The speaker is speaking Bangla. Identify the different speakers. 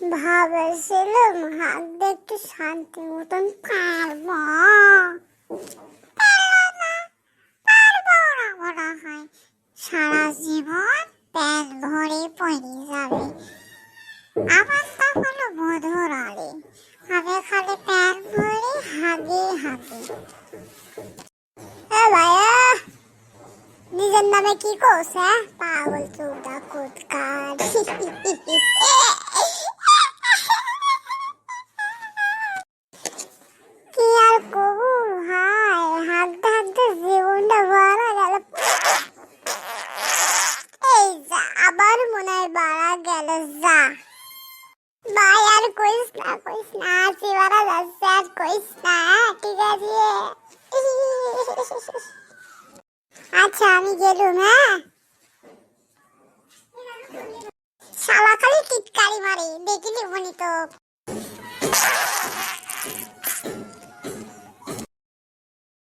Speaker 1: ভাবছিলাম হাত দিয়ে একটু শান্তি মতন পারবো পারবো না মনে হয়। সারা জীবন প্যান ভরে পড়ে যাবে। আমার তা হলো মধুরালে, আমি খালি প্যান ভরে হাগে হাগে। ভাইয়া নিজের নামে কি করছে? পাগল চোদা কোটকার। কি আর করবো ভাই, হাঁটতে হাঁটতে জীবনটা বাড়া গেল। এই যা আবার মনে হয় বাড়া গেল। যা ভাই আর কইস না আছি বাড়া যাচ্ছে, আর কইস না। ঠিক আছে আচ্ছা আমি গেলুম। হ্যাঁ শালা খালি টিটকারি মারে, দেখি